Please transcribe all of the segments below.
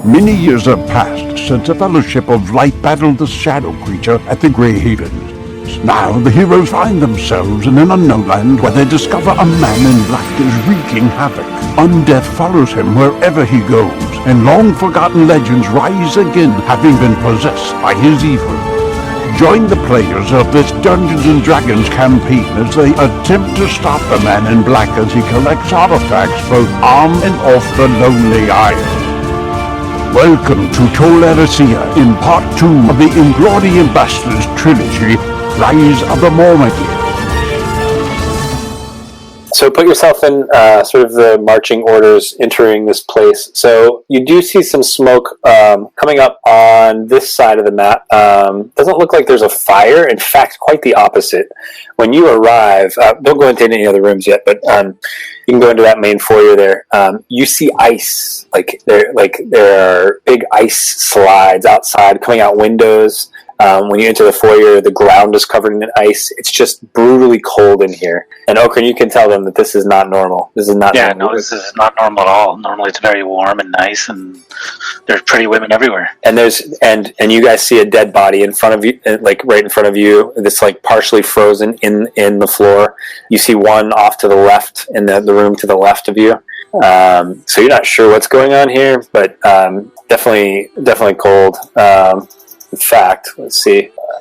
Many years have passed since a fellowship of light battled the shadow creature at the Grey Havens. Now the heroes find themselves in an unknown land where they discover a man in black is wreaking havoc. Undeath follows him wherever he goes, and long-forgotten legends rise again, having been possessed by his evil. Join the players of this Dungeons & Dragons campaign as they attempt to stop the man in black as he collects artifacts both on and off the Lonely Isle. Welcome to Tol-Erisia in Part 2 of the Inglorion Bastards trilogy, Rise of the Mormagir. So put yourself in sort of the marching orders entering this place. So you do see some smoke coming up on this side of the map. Doesn't look like there's a fire. In fact, quite the opposite. When you arrive, don't go into any other rooms yet, but you can go into that main foyer there. You see ice. There are big ice slides outside coming out windows. When you enter the foyer, the ground is covered in ice. It's just brutally cold in here. And Okran, you can tell them that this is not normal. This is not normal. No, this is not normal at all. Normally it's very warm and nice, and there's pretty women everywhere. And and you guys see a dead body in front of you, like right in front of you. That's like partially frozen in the floor. You see one off to the left in the room to the left of you. So you're not sure what's going on here, but definitely cold. In fact, let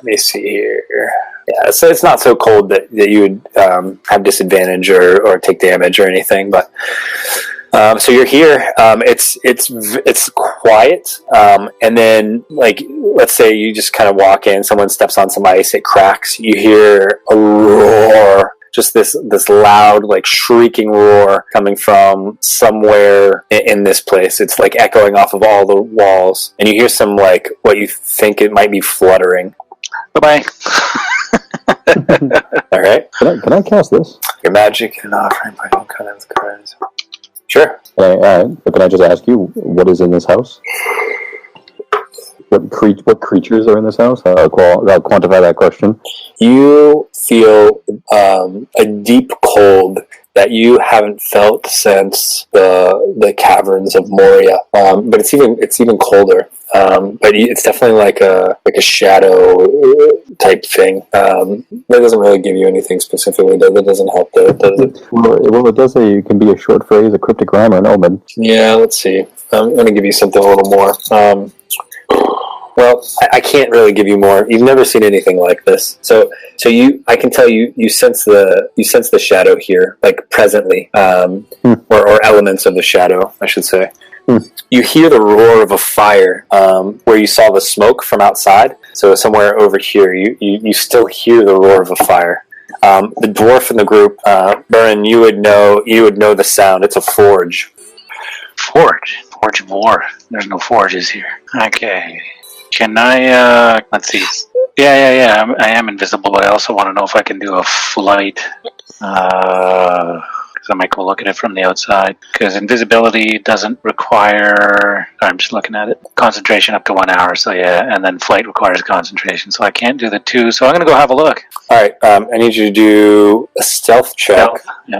me see here. Yeah, so it's not so cold that you would have disadvantage or take damage or anything. But so you're here. It's quiet, and then let's say you just kind of walk in. Someone steps on some ice. It cracks. You hear a roar. Just this loud, shrieking roar coming from somewhere in this place. It's echoing off of all the walls, and you hear some what you think it might be fluttering. Bye-bye. All right. Can I cast this? Your magic and offering by all kinds of cards. Sure. All right. But can I just ask you, what is in this house? What creatures are in this house? I'll quantify that question. You feel a deep cold that you haven't felt since the caverns of Moria. But it's even colder. But it's definitely like a shadow type thing. That doesn't really give you anything specifically. That doesn't help, does it? Well, it does say it can be a short phrase, a cryptic rhyme, or an omen. Yeah, let's see. I'm going to give you something a little more. Well, I can't really give you more. You've never seen anything like this. So I can tell you sense the shadow here, presently, or elements of the shadow, I should say. You hear the roar of a fire where you saw the smoke from outside. So somewhere over here, you still hear the roar of a fire. The dwarf in the group, Burin, you would know the sound. It's a forge. Forge of war. There's no forges here. Okay. Can I, let's see. Yeah. I am invisible, but I also want to know if I can do a flight. Because I might go look at it from the outside. Because invisibility doesn't require, I'm just looking at it, concentration up to 1 hour. So yeah, and then flight requires concentration. So I can't do the two. So I'm going to go have a look. All right. I need you to do a stealth check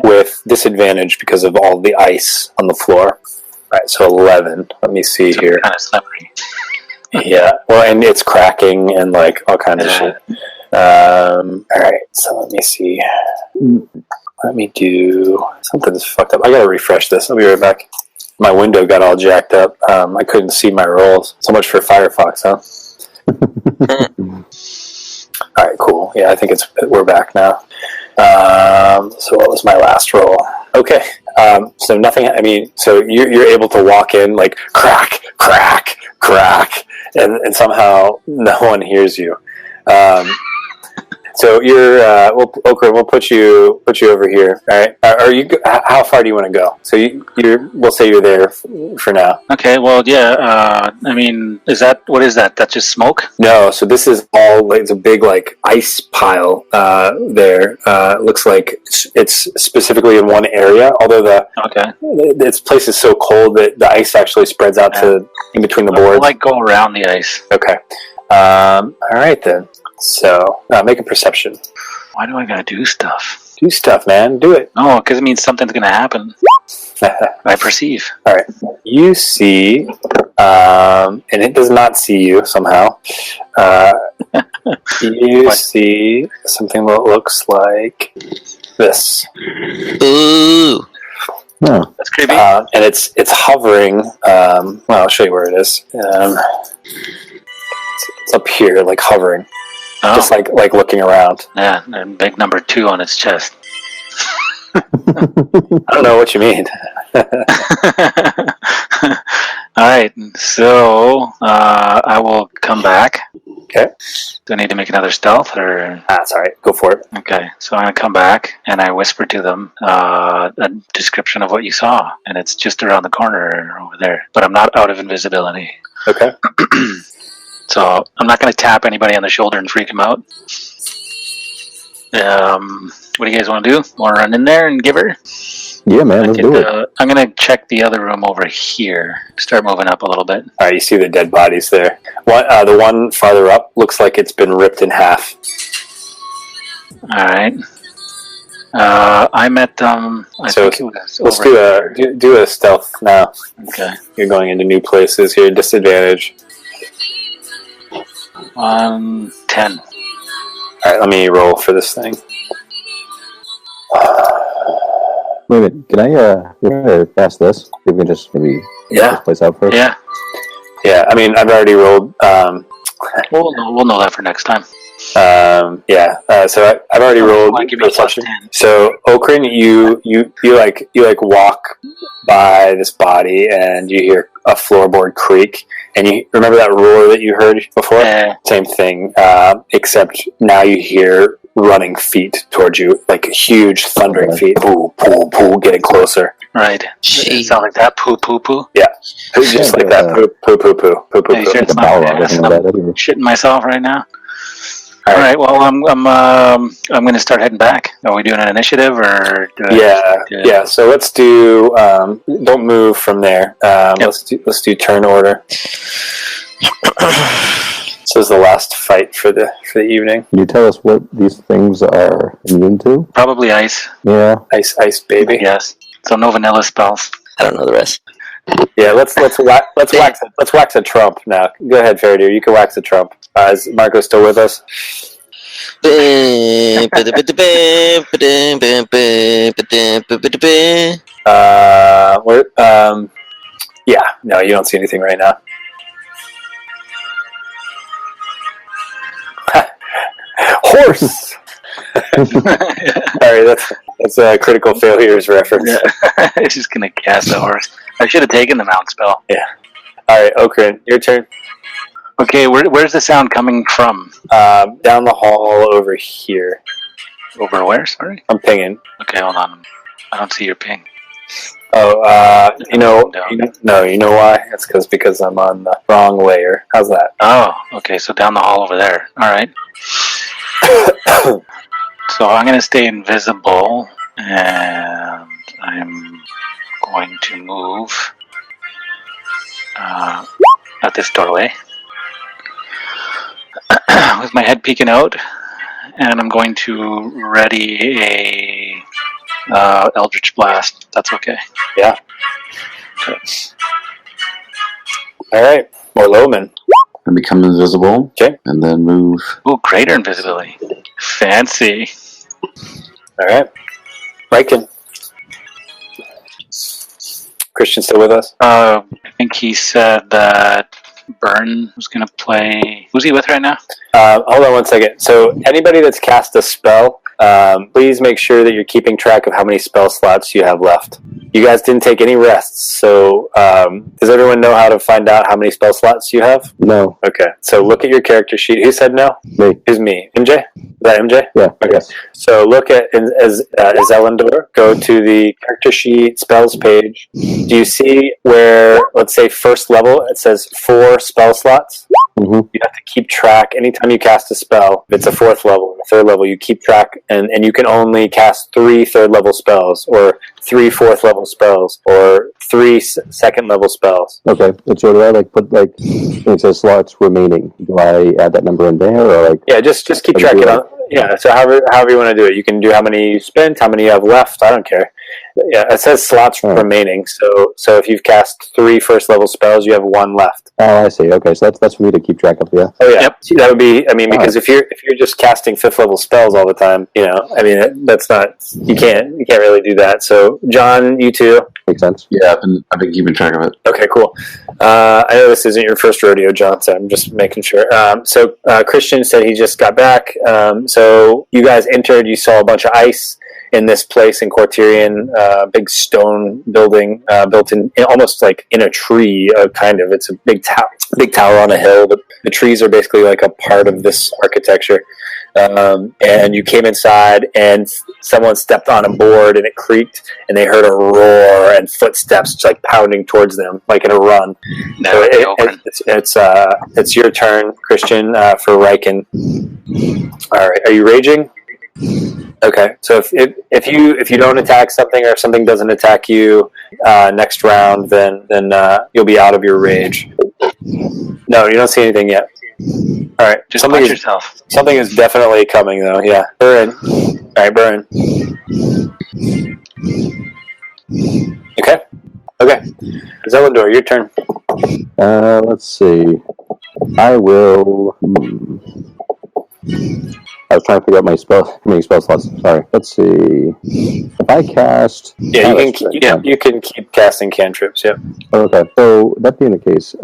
with disadvantage because of all the ice on the floor. All right. So 11. Let me see here. Kind of slippery. Yeah, well, and it's cracking and all kinds of shit. All right, so let me see. Let me do something's fucked up. I gotta refresh this. I'll be right back. My window got all jacked up. I couldn't see my rolls. So much for Firefox, huh? All right, cool. Yeah, I think we're back now. So what was my last roll? Okay. So nothing. I mean, so you're able to walk in crack, crack, crack. And somehow no one hears you. So you're Okra. We'll put you over here. All right. Are you? How far do you want to go? So we'll say you're there for now. Okay. Well, yeah. I mean, what is that? That's just smoke? No. So this is all it's a big ice pile there. It looks like it's specifically in one area. Although this place is so cold that the ice actually spreads out to in between the boards. I'll go around the ice. Okay. All right then. So, make a perception. Why do I gotta do stuff? Do stuff, man. Do it. No, because it means something's gonna happen. I perceive. All right. You see and it does not see you somehow. You see something that looks like this. Ooh. Yeah. That's creepy. And it's hovering. Well, I'll show you where it is. It's up here, like hovering, just like looking around. Yeah, and big number 2 on its chest. I don't know what you mean. All right, so I will come back. Okay. Do I need to make another stealth, or? That's all right. Go for it. Okay, so I'm going to come back, and I whisper to them a description of what you saw, and it's just around the corner over there, but I'm not out of invisibility. Okay. So I'm not going to tap anybody on the shoulder and freak them out. What do you guys want to do? Want to run in there and give her? Yeah, man, let's do it. I'm going to check the other room over here. Start moving up a little bit. All right, you see the dead bodies there. The one farther up looks like it's been ripped in half. All right. I met them. I think it was let's over do a stealth now. Okay. You're going into new places here. Disadvantage. 10. All right, let me roll for this thing. Wait a minute, can I pass this? If we can just maybe this place out first? Yeah. Yeah, I mean, I've already rolled. We'll know that for next time. So I've already rolled. I'll give you +10. So Okrin, you walk by this body and you hear a floorboard creak, and you remember that roar that you heard before? Same thing, except now you hear running feet towards you, like huge thundering feet. Poo, poo, poo, getting closer. Right. It sound like that? Poo, poo, poo? Yeah. Just like that. Poo, poo, poo, poo, poo, poo, Hey, poo. sure it's not I'm shitting myself right now. All right. Well, I'm going to start heading back. Are we doing an initiative, or? Yeah. So let's do. Don't move from there. Let's do turn order. This is the last fight for the evening. Can you tell us what these things are immune to? Probably ice. Yeah. Ice, baby. Yes. So no vanilla spells. I don't know the rest. Yeah, let's wax a trump now. Go ahead, Faraday. You can wax a trump. Is Marco still with us? Yeah. No, you don't see anything right now. Horse. Sorry, that's a critical failures reference. Yeah. I'm just gonna cast a horse. I should have taken the mount spell. Yeah. All right, Okrin, your turn. Okay, where's the sound coming from? Down the hall over here. Over where? Sorry. I'm pinging. Okay, hold on. I don't see your ping. Oh, you know why? It's because I'm on the wrong layer. How's that? Oh, okay, so down the hall over there. All right. So I'm going to stay invisible, and I'm going to move at this doorway with my head peeking out, and I'm going to ready a Eldritch Blast. That's okay. Yeah. Okay. All right, Morloman. And become invisible. Okay. And then move. Ooh, greater invisibility. Fancy. All right. Riken. Christian still with us? I think he said that Byrne was going to play. Who's he with right now? Hold on one second. So anybody that's cast a spell, please make sure that you're keeping track of how many spell slots you have left. You guys didn't take any rests, so does everyone know how to find out how many spell slots you have? No. Okay, so look at your character sheet. Who said no? Me. Who's me? MJ? Is that MJ? Yeah. Okay. Yes. So look at as Elendor. Go to the character sheet spells page. Do you see where, let's say, first level, it says 4 spell slots? Mm-hmm. You have to keep track. Anytime you cast a spell, if it's a 4th level or a 3rd level, you keep track, and you can only cast 3 3rd level spells, or 3 4th level spells, or 3 2nd level spells. Okay. And so do I put it says slots remaining? Do I add that number in there, or Yeah, just keep track of it. Yeah, so however you want to do it. You can do how many you spent, how many you have left. I don't care. Yeah, it says slots remaining. So if you've cast 3 first level spells, you have 1 left. Oh, I see. Okay, so that's for me to keep track of. Yeah. Oh yeah, Yep. That would be. I mean, because if you're just casting 5th level spells all the time, I mean, that's not. You can't really do that. So John, you too. Makes sense. Yeah, I've been keeping track of it. Okay, cool. I know this isn't your first rodeo, John, so I'm just making sure. So Christian said he just got back. So you guys entered. You saw a bunch of ice in this place in Kortirion, big stone building built in almost like in a tree, kind of. It's a big tower on a hill. But the trees are basically like a part of this architecture. And you came inside, and someone stepped on a board, and it creaked, and they heard a roar and footsteps just like pounding towards them, like in a run. So it's your turn, Christian, for Riken. All right, are you raging? Okay, so if you don't attack something, or if something doesn't attack you next round, then you'll be out of your rage. No, you don't see anything yet. All right, Just punch yourself. Something is definitely coming, though. Yeah, burn. All right, burn. Okay. Zelindor, your turn. Let's see. I will. I was trying to figure out how many spell slots. Sorry. Let's see. If I cast... Yeah, you can keep casting cantrips, yep. Okay, so that being the case,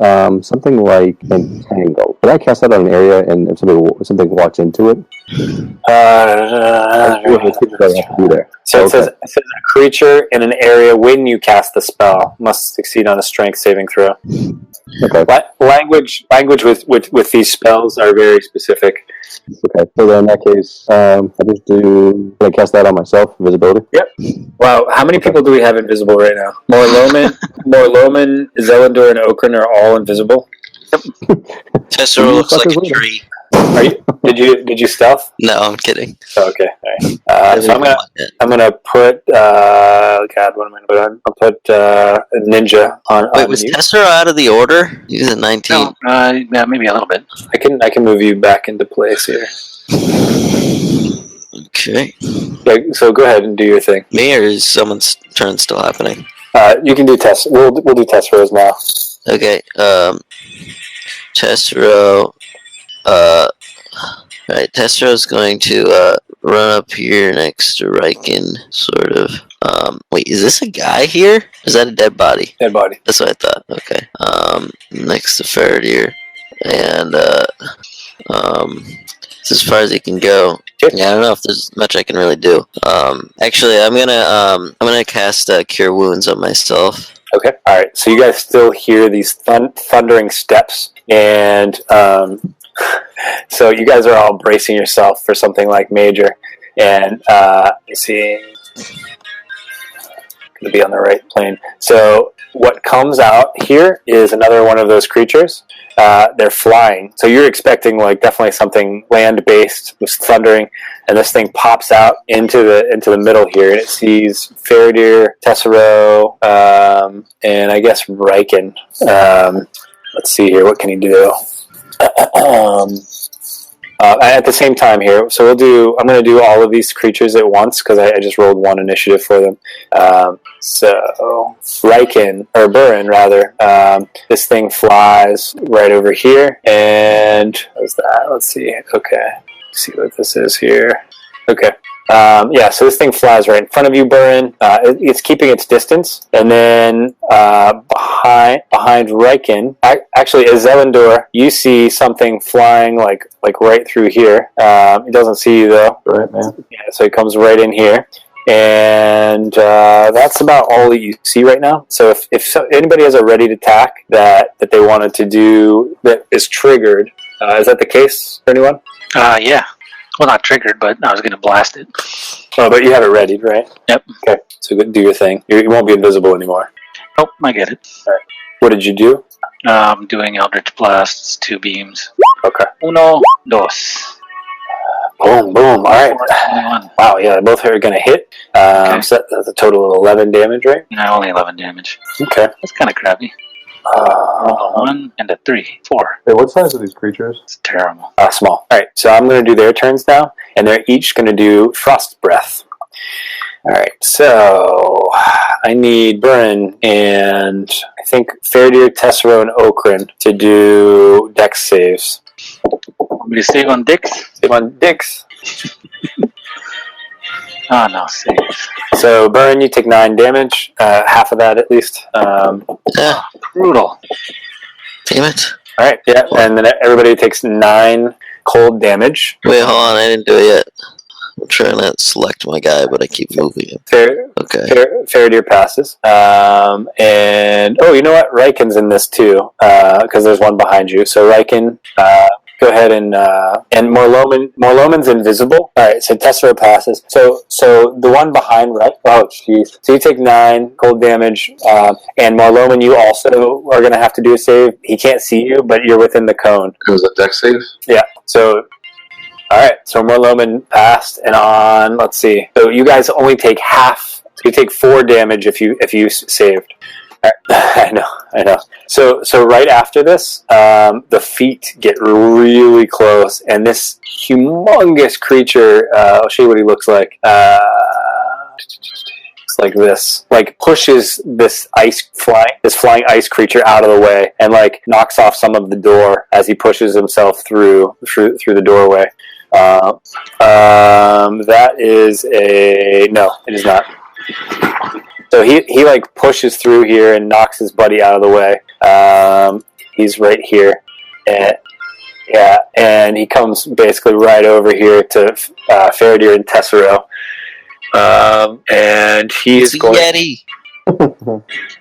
something like Entangle. Can I cast that on an area, and if something walks into it? So it says a creature in an area when you cast the spell must succeed on a strength saving throw. Okay. Language with these spells are very specific. Okay, so then in that case, I just do... Can I cast that on myself? Visibility? Yep. Wow, how many people do we have invisible right now? Morloman, Zelindor, and Okran are all invisible? Yep. Tessera looks like a tree. Are you? Did you stealth? No, I'm kidding. Oh, okay. All right. So I'm gonna put God. What am I gonna put on? I'll put ninja on. Wait, was Tessera out of the order? He's at 19. No, yeah, maybe a little bit. I can move you back into place here. Okay. Yeah, so go ahead and do your thing. Me, or is someone's turn still happening? You can do test. We'll do test rows now. Okay. Tessera. Right. Tessero's going to run up here next to Riken, sort of. Wait, is this a guy here? Is that a dead body? Dead body. That's what I thought. Okay. Next to Faradir, and it's as far as he can go. Yeah, I don't know if there's much I can really do. Actually, I'm gonna cast Cure Wounds on myself. Okay. All right. So you guys still hear these thundering steps, and so you guys are all bracing yourself for something like major. And you see, going to be on the right plane. So what comes out here is another one of those creatures. They're flying. So you're expecting like definitely something land-based with thundering, and this thing pops out into the middle here, and it sees Faradir, Tessero, and I guess Riken. Let's see here. What can he do? At the same time here, so I'm going to do all of these creatures at once because I just rolled 1 initiative for them. So Riken, or Burin rather, this thing flies right over here, and what's that? Let's see. Okay, see what this is here. Okay. So this thing flies right in front of you, Burin. It's keeping its distance, and then behind Riken, actually, as Zelindor, you see something flying like right through here. It doesn't see you though. Right, man. Yeah, so it comes right in here, and that's about all that you see right now. So if anybody has a ready to attack that they wanted to do that is triggered, is that the case for anyone? Yeah. Well, not triggered, but I was going to blast it. Oh, but you have it readied, right? Yep. Okay, so do your thing. You won't be invisible anymore. Oh, I get it. All right. What did you do? I'm doing Eldritch Blasts, 2 beams. Okay. 1, 2. Boom, boom. All right. 21. Wow, yeah, both are going to hit. Okay. So that's a total of 11 damage, right? No, only 11 damage. Okay. That's kind of crappy. A 1 and a 3. 4. Wait, what size are these creatures? It's terrible. Small. All right, so I'm going to do their turns now, and they're each going to do Frost Breath. Alright, so I need Burin and I think Fairdeer, Tessero, and Okran to do Dex saves. Want me to save on Dix? Save on Dix. Oh, no, saves. So, Burin, you take 9 damage, half of that at least. Brutal. Damn it. Alright, yeah, and then everybody takes 9 cold damage. Wait, hold on, I didn't do it yet. I'm trying to select my guy, but I keep moving him. Okay. Fairdeer passes. And, you know what? Riken's in this too, because there's one behind you. So, Riken, go ahead and Morloman's invisible. Alright, so Tessero passes. So the one behind, right? Oh, jeez. So you take 9 cold damage, and Morloman, you also are going to have to do a save. He can't see you, but you're within the cone. It was a dex save? Yeah, so... Alright, so Morloman passed, and on, let's see. So you guys only take half. So you take 4 damage if you saved. I know. So right after this, the feet get really close, and this humongous creature, I'll show you what he looks like. It's like this, like pushes this flying ice creature out of the way, and like knocks off some of the door as he pushes himself through the doorway. That is no, it is not. So he like pushes through here and knocks his buddy out of the way. He's right here, and he comes basically right over here to Fairdeer and Tessero, and he is going.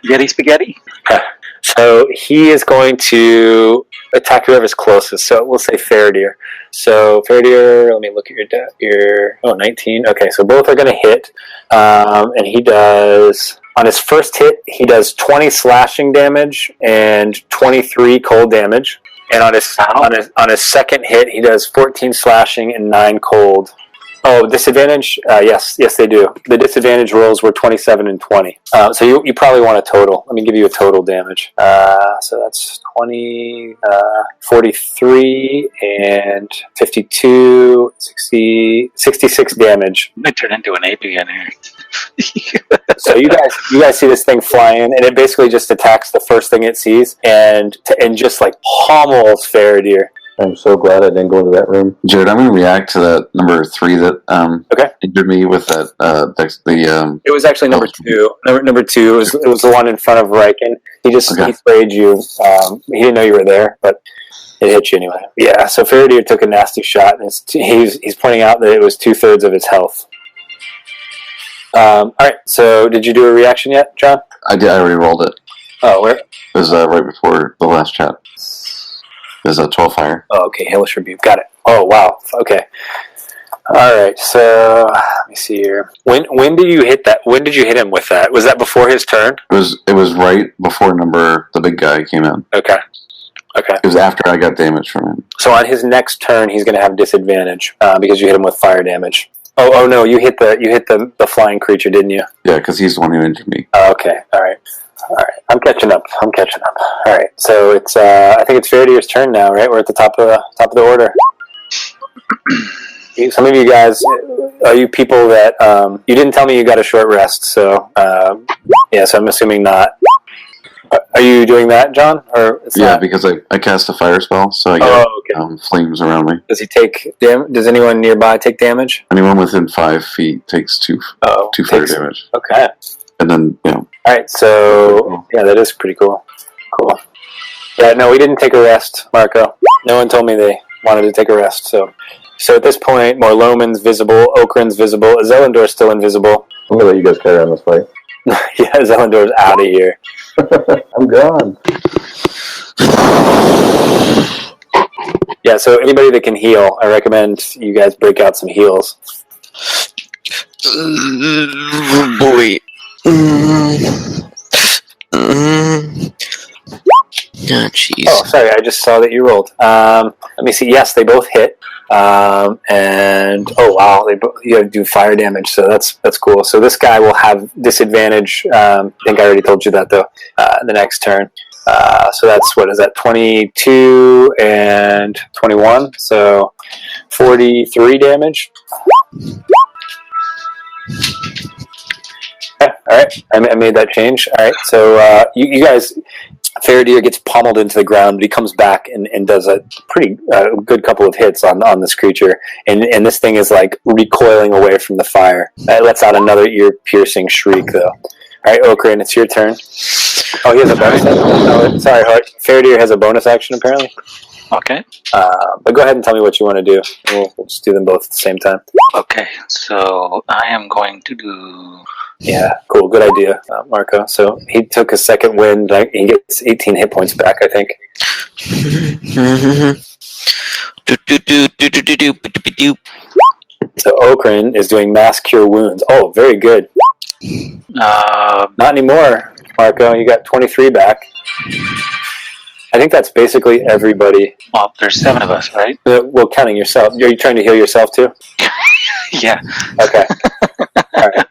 Yeti spaghetti. So he is going to attack whoever's closest. So we'll say Fairdeer. So Fairdeer, let me look at your 19. Okay, so both are going to hit, and he does on his first hit he does 20 slashing damage and 23 cold damage, and on his second hit he does 14 slashing and 9 cold. Oh, disadvantage? Yes, they do. The disadvantage rolls were 27 and 20. So you probably want a total. Let me give you a total damage. So that's 20, 43, and 52, 60, 66 damage. I turn into an ape again here. So you guys see this thing flying, and it basically just attacks the first thing it sees, and just like pummels Fairdeer. I'm so glad I didn't go into that room. Jared, I'm going to react to that number 3 that injured me with that. It was actually number 2. Number 2 it was the one in front of Riken. He sprayed you. He didn't know you were there, but it hit you anyway. Yeah. So Fairdeer took a nasty shot, and he's pointing out that it was 2/3 of his health. All right. So did you do a reaction yet, John? I did. I already rolled it. Oh, where? It was right before the last chat. There's a 12 fire. Oh, okay. Hellish Rebuke. Got it. Oh, wow. Okay. All right. So let me see here. When did you hit that? When did you hit him with that? Was that before his turn? It was right before the big guy came in. Okay. It was after I got damage from him. So on his next turn, he's going to have disadvantage because you hit him with fire damage. Oh no! You hit the flying creature, didn't you? Yeah, because he's the one who injured me. Oh, okay. All right. I'm catching up. All right. So it's I think it's Fairdeer's turn now, right? We're at the top of the order. Some of you guys, are you people that you didn't tell me you got a short rest? So so I'm assuming not. Are you doing that, John? Or it's not? Because I cast a fire spell, so I get flames around me. Does he take damage? Does anyone nearby take damage? Anyone within 5 feet takes 2 fire damage. Okay. And then All right. So that is pretty cool. Cool. Yeah. No, we didn't take a rest, Marco. No one told me they wanted to take a rest. So at this point, Morloman's visible, Okran's visible, Zelindor's still invisible. I'm gonna let you guys carry on this fight. Yeah, Zelindor's out of here. I'm gone. Yeah, so anybody that can heal, I recommend you guys break out some heals. Boy. Jeez. Oh, sorry, I just saw that you rolled. Let me see. Yes, they both hit. And oh wow, you have to do fire damage, so that's cool. So this guy will have disadvantage. I think I already told you that though. The next turn. So that's, what is that? 22 and 21. So 43 damage. All right, I made that change. All right, so you guys, Faradir gets pummeled into the ground, but he comes back and does a pretty good couple of hits on this creature, and this thing is like recoiling away from the fire. It lets out another ear-piercing shriek, though. All right, Okrin, it's your turn. Oh, he has a bonus action? Oh, sorry, Faradir has a bonus action, apparently. Okay. But go ahead and tell me what you want to do. We'll just do them both at the same time. Okay, so I am going to do... Yeah, cool. Good idea, Marco. So he took a second wind. He gets 18 hit points back, I think. So Okrin is doing mass cure wounds. Oh, very good. Not anymore, Marco. You got 23 back. I think that's basically everybody. Well, there's 7 of us, right? Well, counting yourself. Are you trying to heal yourself too? Yeah. Okay. All right.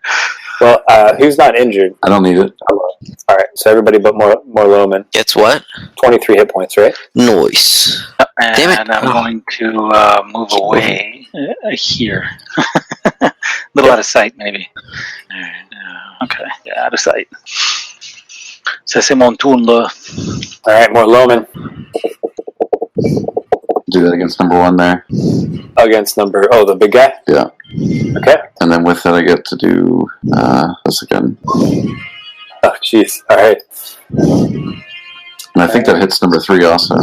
Well, who's not injured? I don't need it. All right. So everybody but Morloman. Gets what? 23 hit points, right? Noise. And Damn it. I'm going to move away here. A little out of sight, maybe. Okay. Yeah, out of sight. Ça, c'est mon tour, là. All right, Morloman. Do that against number 1 there. Against the big guy? Yeah. Okay. And then with that, I get to do this again. Oh, jeez. All right. And I think that hits number 3 also.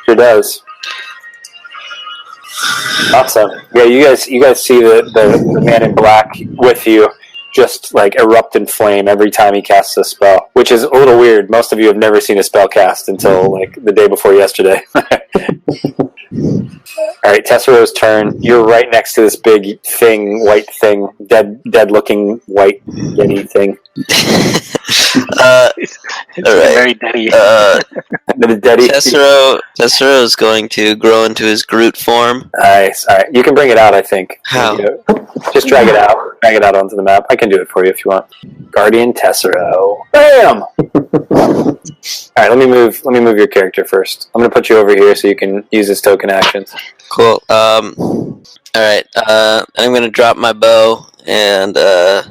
Sure does. Awesome. Yeah, you guys see the man in black with you just like erupt in flame every time he casts a spell, which is a little weird. Most of you have never seen a spell cast until like the day before yesterday. All right, Tessero's turn. You're right next to this big thing, white thing, dead-looking white yeti thing. It's all right. very deady. Tessero is going to grow into his Groot form. Nice. All right, you can bring it out, I think. How? Just drag it out. Drag it out onto the map. I can do it for you if you want. Guardian Tessero. Bam! All right, let me move your character first. I'm going to put you over here so you can use his token actions. Cool. All right. I'm going to drop my bow and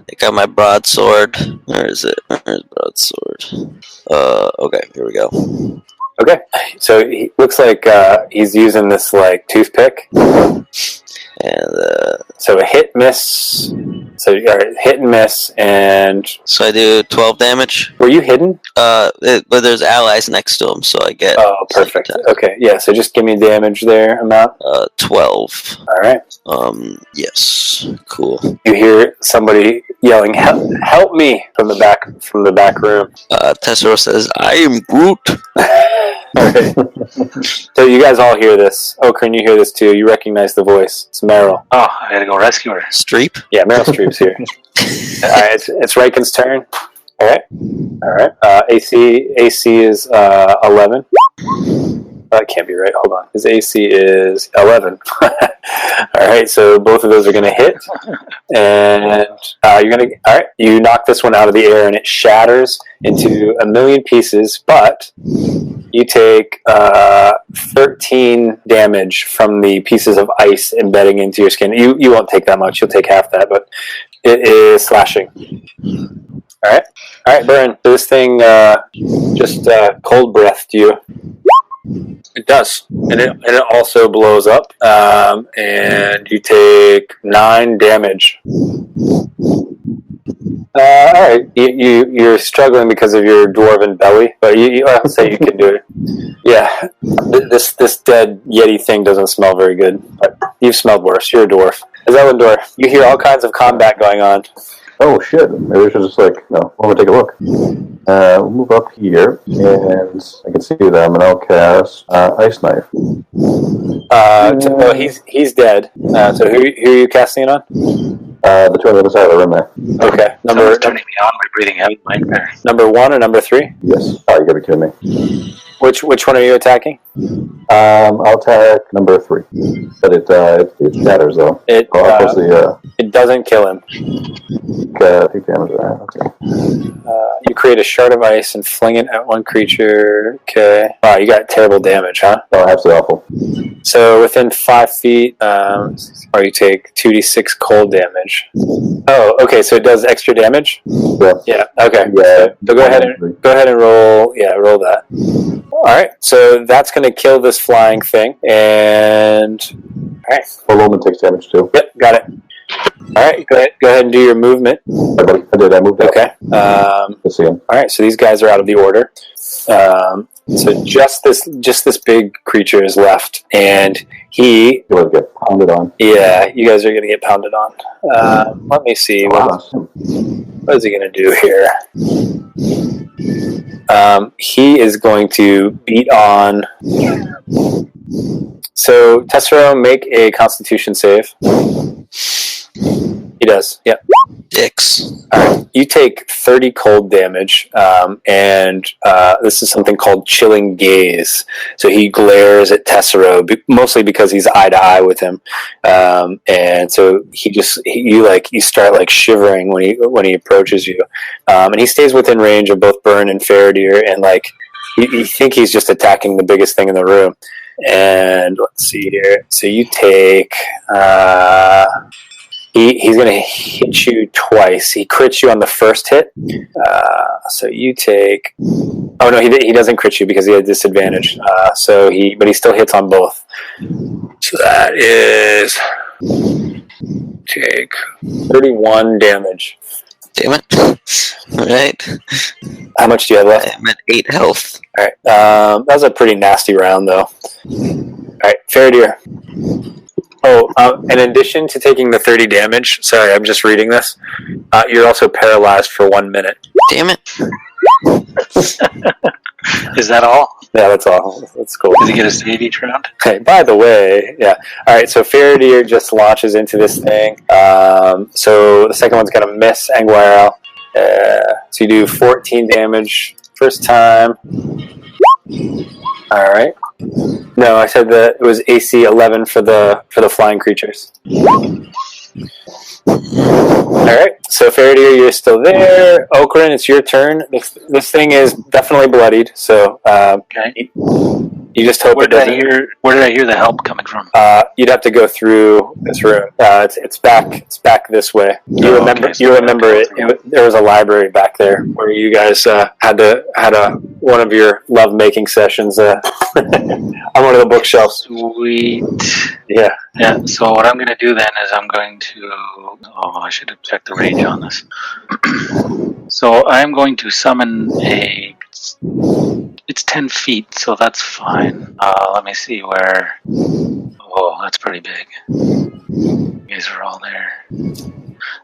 take out my broadsword. Where is it? Where's broadsword? Okay, here we go. Okay, so he looks like he's using this like toothpick. And so a hit, miss. So hit and miss, and so I do 12 damage. Were you hidden? But there's allies next to him, so I get. Oh, perfect. Okay, yeah. So just give me damage there amount. 12. All right. Yes. Cool. You hear somebody yelling, "Help me!" from the back room. Tessero says, "I am Groot." All right. So you guys all hear this. Okrin, you hear this too. You recognize the voice. It's Meril. Oh, I gotta go rescue her. Streep? Yeah, Meryl Streep's here. All right, it's Riken's turn. All right. AC is 11. That can't be right. Hold on. His AC is 11. All right, so both of those are going to hit, and you're going to. All right, you knock this one out of the air, and it shatters into a million pieces. But you take 13 damage from the pieces of ice embedding into your skin. You won't take that much. You'll take half that, but it is slashing. All right, Burn. This thing just cold breathed you. It does, and it also blows up, and you take 9 damage. All right, you're struggling because of your dwarven belly, but I'll say you can do it. Yeah, this dead yeti thing doesn't smell very good, but you've smelled worse. You're a dwarf. Zelindor, you hear all kinds of combat going on. Oh shit! Maybe we should just we'll take a look. We'll move up here, and I can see them, and I'll cast Ice Knife. He's dead. So who are you casting it on? The two on the other side of the room there. Okay. Someone's turning me on by breathing heavy nightmare. Number 1 or number 3? Yes. Oh, you gotta be kidding me. Which one are you attacking? I'll attack number 3, but it shatters though. It It doesn't kill him. take damage. Okay. You create a shard of ice and fling it at one creature. Okay. Wow, you got terrible damage, huh? Oh, absolutely awful. So within 5 feet, or you take 2d6 cold damage. Oh, okay. So it does extra damage. Yeah. Yeah. Okay. Yeah. So go ahead and roll. Yeah, roll that. All right. So that's going to kill this flying thing, and all right. Well, Roman takes damage too. Yep. Got it. All right. Go ahead and do your movement. I did. I moved up. Okay. Let's see him. All right. So these guys are out of the order. So just this big creature is left, and he He will get pounded on. Yeah, you guys are gonna get pounded on. Let me see. What is he gonna do here? He is going to beat on. So Tessero, make a Constitution save. He does. Yep. 6. Alright, you take 30 cold damage, and this is something called Chilling Gaze. So he glares at Tessero, mostly because he's eye to eye with him, and so you start like shivering when he approaches you, and he stays within range of both Burn and Faradir, and like you think he's just attacking the biggest thing in the room. And let's see here. So you take. He's going to hit you twice. He crits you on the first hit. So you take... Oh, no, he doesn't crit you because he had disadvantage. But he still hits on both. So that is... Take 31 damage. Damn it. Alright. How much do you have left? I'm at 8 health. Alright. That was a pretty nasty round, though. Alright, Faradir. Oh, in addition to taking the 30 damage, sorry, I'm just reading this, you're also paralyzed for 1 minute. Damn it. Is that all? Yeah, that's all. That's cool. Does he get a save each round? Okay, by the way, yeah. All right, so Faradir just launches into this thing. So the second one's going to miss Anguirel. So you do 14 damage first time. All right. No, I said that it was AC 11 for the flying creatures. All right. So Faradir, you're still there. Okran, it's your turn. This thing is definitely bloodied. So Okay. you just hope Where it did doesn't. I hear the help coming from? You'd have to go through this room. It's back this way. You remember? Okay, so you remember it? There was a library back there where you guys had one of your love making sessions on one of the bookshelves. Sweet. Yeah. Yeah, so what I'm going to do then is I'm going to... Oh, I should have checked the range on this. So I'm going to summon a... It's 10 feet, so that's fine. Let me see where... Oh, that's pretty big. You guys are all there.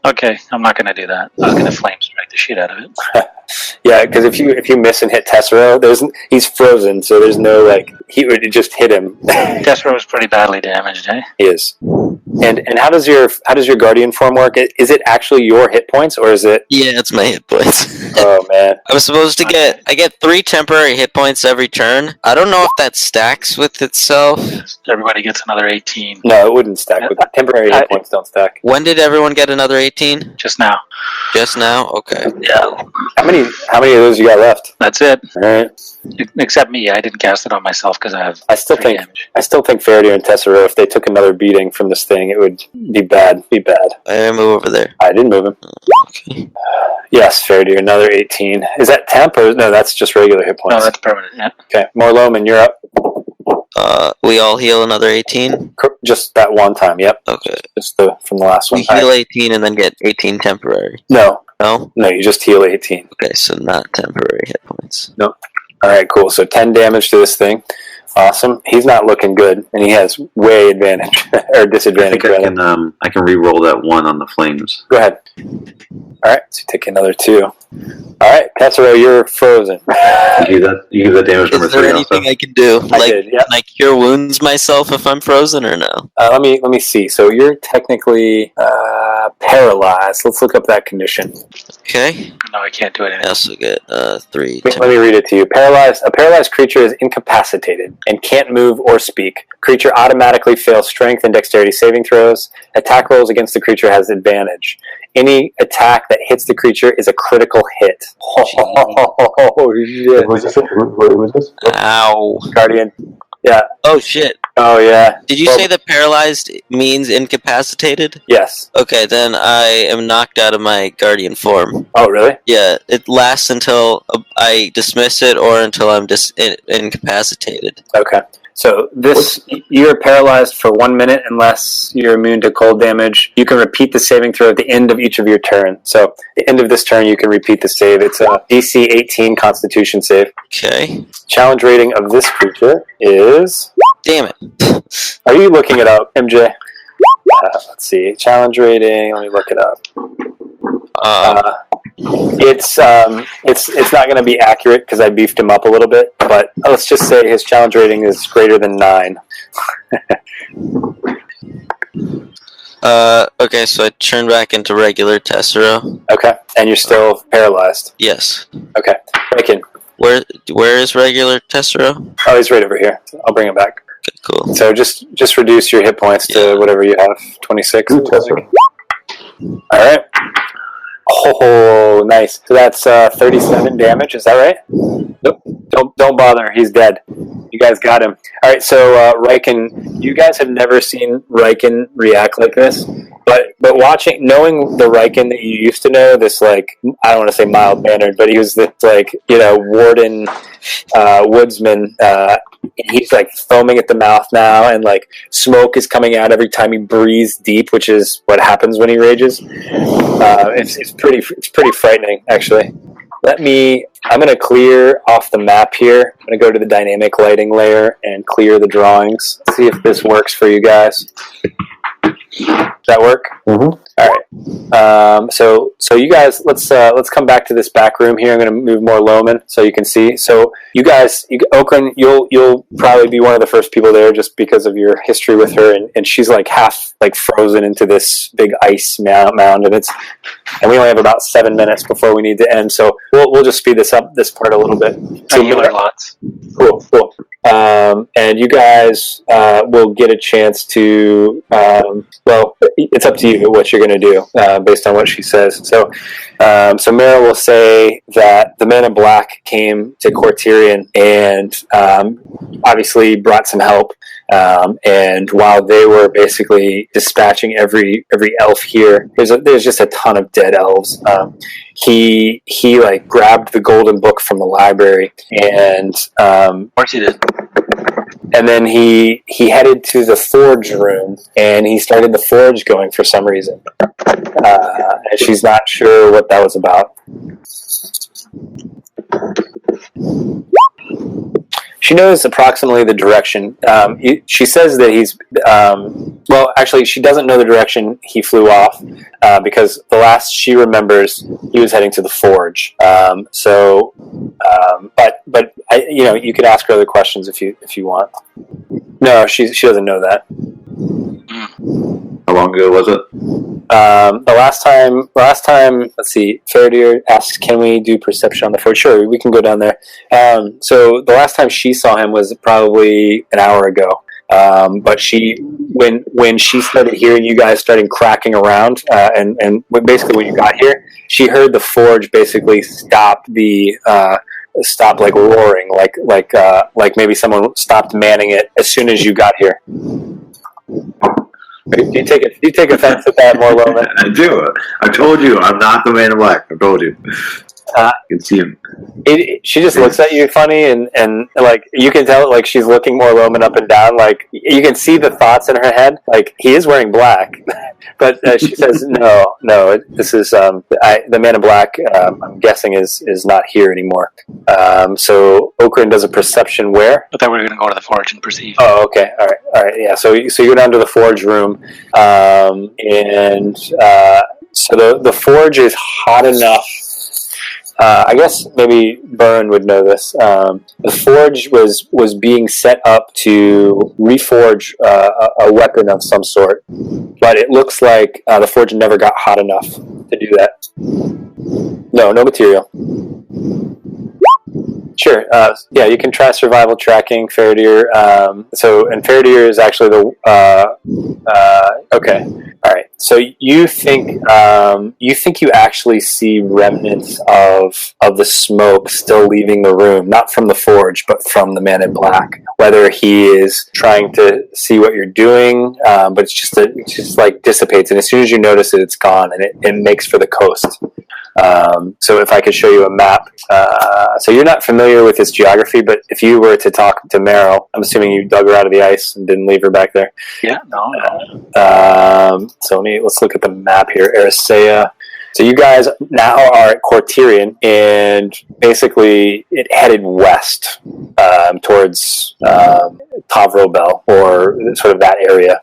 Okay, I'm not going to do that. I'm going to flame strike the shit out of it. Yeah, because if you miss and hit Tessero, he's frozen, so there's no he would just hit him. Tessero was pretty badly damaged, eh? He is. And how does your guardian form work? Is it actually your hit points, or is it? Yeah, it's my hit points. Oh man! I was supposed to I get 3 temporary hit points every turn. I don't know if that stacks with itself. Everybody gets another 18. No, it wouldn't stack. With temporary hit points don't stack. When did everyone get another 18? Just now. Just now? Okay. Yeah. How many of those you got left? That's it. All right. Except me, I didn't cast it on myself because I have. I still 3 think damage. Faradir and Tessero, if they took another beating from this thing, it would be bad. I move over there. I didn't move him. Okay. Yes, Faradir, another 18. Is that temp or no? That's just regular hit points. No, that's permanent. Yeah. Okay, Morloman, you're up. We all heal another 18? Just that one time. Yep. Okay. Just from the last one. We heal 18 and then get 18 temporary. No, you just heal 18. Okay, so not temporary hit points. No. All right, cool. So 10 damage to this thing. Awesome. He's not looking good, and he has way advantage or I disadvantage. think I can re-roll that 1 on the flames. Go ahead. All right, so take another 2. All right, Tessero, you're frozen. You give that damage number Is there 3 anything also. I can do? I did, yeah. Can I cure wounds myself if I'm frozen or no? Let me see. So you're technically paralyzed. Let's look up that condition. Okay. No, I can't do it. I also get 3. Let me read it to you. A paralyzed creature is incapacitated and can't move or speak. Creature automatically fails strength and dexterity saving throws. Attack rolls against the creature has advantage. Any attack that hits the creature is a critical hit. Oh, shit. Who was this? Ow. Guardian. Yeah. Oh, shit. Oh, yeah. Did you say that paralyzed means incapacitated? Yes. Okay, then I am knocked out of my guardian form. Oh, really? Yeah, it lasts until I dismiss it or until I'm incapacitated. Okay. So you're paralyzed for 1 minute unless you're immune to cold damage. You can repeat the saving throw at the end of each of your turns. So at the end of this turn, you can repeat the save. It's a DC 18 Constitution save. Okay. Challenge rating of this creature is... Damn it. Are you looking it up, MJ? Let's see. Challenge rating. Let me look it up. It's not going to be accurate because I beefed him up a little bit, but let's just say his challenge rating is greater than 9. Okay, so I turn back into regular Tessero. Okay, and you're still paralyzed. Yes. Okay, Riken. Where is regular Tessero? Oh, he's right over here. I'll bring him back. Okay, cool. So just reduce your hit points to whatever you have, 26. All right. Oh, nice. So that's 37 damage. Is that right? Nope. Don't bother. He's dead. You guys got him. All right. So Riken, you guys have never seen Riken react like this, but knowing the Riken that you used to know, this like I don't want to say mild mannered, but he was this like warden woodsman. He's like foaming at the mouth now, and like smoke is coming out every time he breathes deep, which is what happens when he rages. It's pretty frightening, actually. I'm going to clear off the map here. I'm going to go to the dynamic lighting layer and clear the drawings. See if this works for you guys. Does that work? Mm-hmm. All right. So you guys, let's come back to this back room here. I'm going to move more Loman so you can see. So you guys, Okran, you'll probably be one of the first people there just because of your history with her, and she's like half like frozen into this big ice mound, and we only have about 7 minutes before we need to end. So we'll just speed this part a little bit. So you learn lots. Cool. And you guys will get a chance to, it's up to you what you're going to do based on what she says. So Meril will say that the Man in Black came to Kortirion and obviously brought some help. And while they were basically dispatching every elf here, there's just a ton of dead elves. He like grabbed the golden book from the library and Of course he did. and then he headed to the forge room and he started the forge going for some reason. And she's not sure what that was about. She knows approximately the direction. She says that he's... actually, she doesn't know the direction he flew off because the last she remembers, he was heading to the forge. But you could ask her other questions if you want. No, she doesn't know that. How long ago was it? The last time, let's see, Faradir asks, can we do perception on the forge? Sure, we can go down there. So the last time she saw him was probably an hour ago. But when she started hearing you guys starting cracking around, and basically when you got here, she heard the forge basically stop like roaring, like maybe someone stopped manning it as soon as you got here. Do you take offense at that, more Loman? I do. I told you, I'm not the Man in Black. I told you. You can see him. She just looks at you funny, and like you can tell, like she's looking more Loman up and down. Like you can see the thoughts in her head. Like he is wearing black, but she says, "No, this is the Man in Black. I'm guessing is not here anymore." So Okran does a perception where? But then we're going to go to the forge and perceive. Oh, okay, all right, yeah. So you go down to the forge room, so the forge is hot enough. I guess maybe Burn would know this. The forge was being set up to reforge a weapon of some sort, but it looks like the forge never got hot enough to do that. No material. Sure. Yeah, you can try survival tracking, Faradir. And Faradir is actually okay. All right. So you think you actually see remnants of the smoke still leaving the room, not from the forge, but from the man in black. Whether he is trying to see what you're doing, but it's just like dissipates, and as soon as you notice it, it's gone, and it makes for the coast. So if I could show you a map, so you're not familiar with this geography, but if you were to talk to Meril, I'm assuming you dug her out of the ice and didn't leave her back there. Yeah, no. So let's look at the map here. Erisea. So you guys now are at Kortirion, and basically it headed west towards Tavrobel, or sort of that area.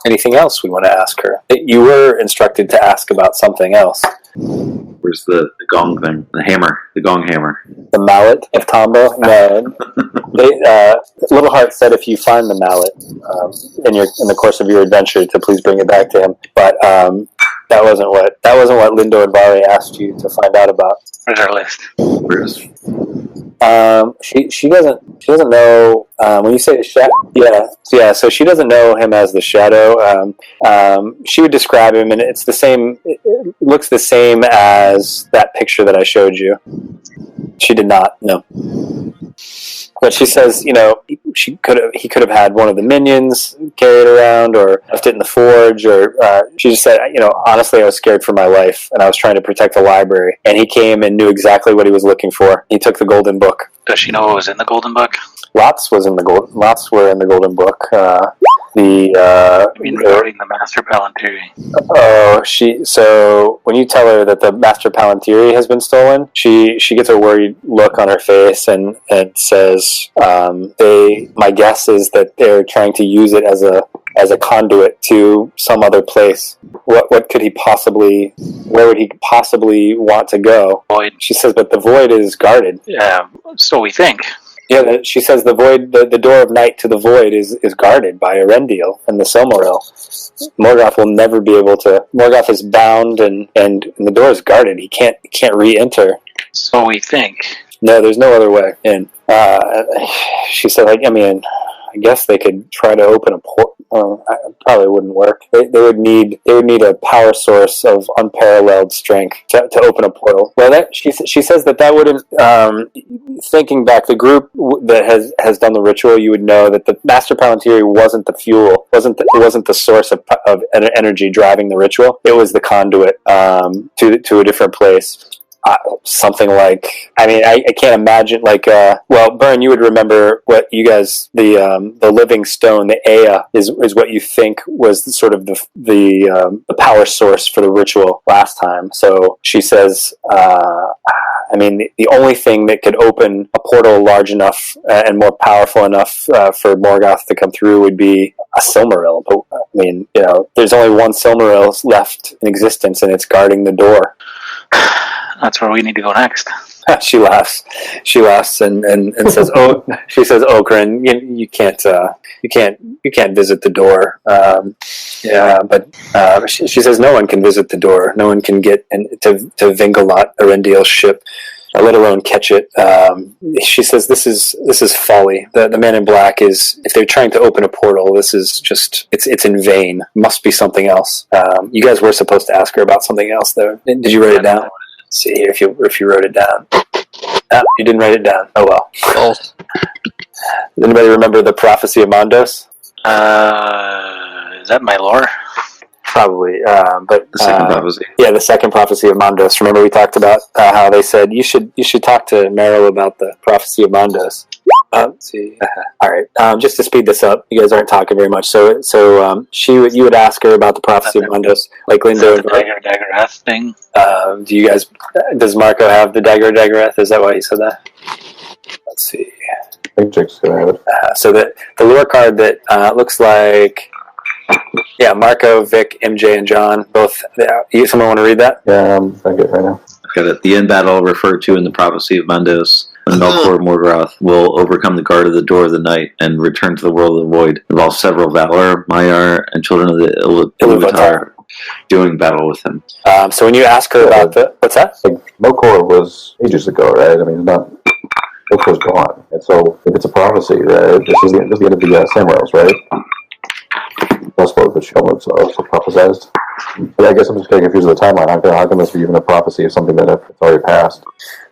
Anything else we want to ask her? You were instructed to ask about something else. Where's the gong thing? The hammer. The gong hammer. The mallet of Tombo? No. Little Heart said if you find the mallet in the course of your adventure, to please bring it back to him. But that wasn't what Lindo and Vare asked you to find out about. Where's our list? Where's She doesn't know when you say the shadow. Yeah. So she doesn't know him as the shadow. She would describe him, and it's the same. It looks the same as that picture that I showed you. She did not know. But she says, he could have had one of the minions carry it around, or left it in the forge, or she just said, honestly, I was scared for my life, and I was trying to protect the library, and he came and knew exactly what he was looking for. He took the golden book. Does she know what was in the golden book? Lots were in the golden book. Regarding the Master Palantiri. So when you tell her that the Master Palantiri has been stolen, she gets a worried look on her face and says, my guess is that they're trying to use it as a conduit to some other place. What could he possibly, where would he possibly want to go? Void. She says, but the void is guarded. Yeah, so we think. Yeah, she says the void, the door of night to the void is guarded by Erendiel and the Silmaril. Morgoth will never be able to. Morgoth is bound, and the door is guarded. He can't re-enter. So we think. No, there's no other way in. She said, I guess they could try to open a port. It probably wouldn't work. They would need a power source of unparalleled strength to open a portal. Well, she says that wouldn't. Thinking back, the group that has done the ritual, you would know that the Master Palantiri wasn't the fuel, it wasn't the source of energy driving the ritual. It was the conduit to a different place. Something like, I can't imagine, Byrne, you would remember what you guys, the living stone, the Ea, is what you think was sort of the power source for the ritual last time. So she says, the only thing that could open a portal large enough and more powerful enough for Morgoth to come through would be a Silmaril. But, there's only one Silmaril left in existence, and it's guarding the door. That's where we need to go next. She laughs. And says, "Oh," she says, "Okran, you can't visit the door." But she says, "No one can visit the door. No one can get to Vingalot, Erendiel's ship, let alone catch it." She says, "This is folly. The man in black is, if they're trying to open a portal, this is just it's in vain. Must be something else." You guys were supposed to ask her about something else, though. Did you write it down? Let's see here if you wrote it down. You didn't write it down. Oh well. Does anybody remember the Prophecy of Mandos? Is that my lore? Probably, but the Second Prophecy? Yeah, the Second Prophecy of Mandos. Remember we talked about how they said you should talk to Meril about the Prophecy of Mandos. Let's see. All right. Just to speed this up, you guys aren't talking very much. So you would ask her about the Prophecy of Mandos, like Lindo. The Dagger thing. Does Marco have the Dagger? Is that why he said that? Let's see. I think Jake's gonna have it. So the lore card that looks like, Marco, Vic, MJ, and John both. Someone want to read that? Yeah, I get it right now. I've got it. The end battle referred to in the Prophecy of Mandos. When Melkor Morgoth will overcome the guard of the door of the night and return to the world of the void. Involves several Valar, Maiar, and children of the Iluvatar. doing battle with him. So when you ask her about what's that? Like, Melkor was ages ago, right? I mean, not... Melkor's gone. And so, if it's a prophecy, right, this is the end of the Samwells, right? But she also prophesized. But I guess I'm just getting confused with the timeline. How can this be even a prophecy of something that it's already passed?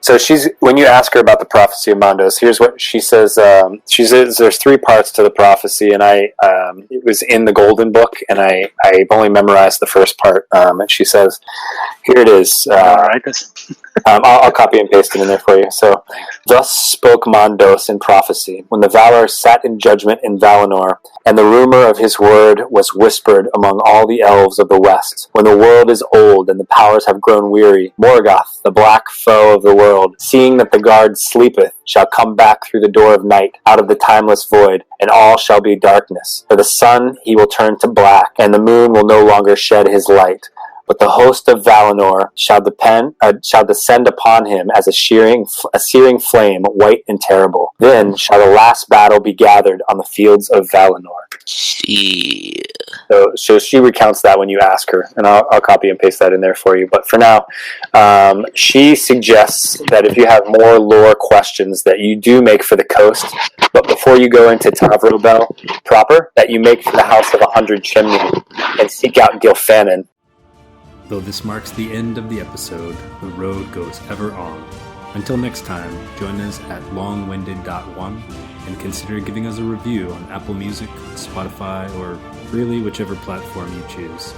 So when you ask her about the prophecy of Mandos, here's what she says. She says there's 3 parts to the prophecy, and it was in the Golden Book, and I've only memorized the first part. And she says, here it is. I'll copy and paste it in there for you. So, thus spoke Mandos in prophecy, when the Valar sat in judgment in Valinor, and the rumor of his word was whispered among all the elves of the west. When the world is old and the powers have grown weary, Morgoth, the black foe of the world, seeing that the guard sleepeth, shall come back through the door of night, out of the timeless void, and all shall be darkness. For the sun he will turn to black, and the moon will no longer shed his light. But the host of Valinor shall descend upon him as a searing flame, white and terrible. Then shall the last battle be gathered on the fields of Valinor. Yeah. So she recounts that when you ask her, and I'll copy and paste that in there for you. But for now, she suggests that if you have more lore questions, that you do make for the coast. But before you go into Tavrobel proper, that you make for the House of 100 Chimney and seek out Gilfanon. Though this marks the end of the episode, the road goes ever on. Until next time, join us at longwinded.one and consider giving us a review on Apple Music, Spotify, or really whichever platform you choose.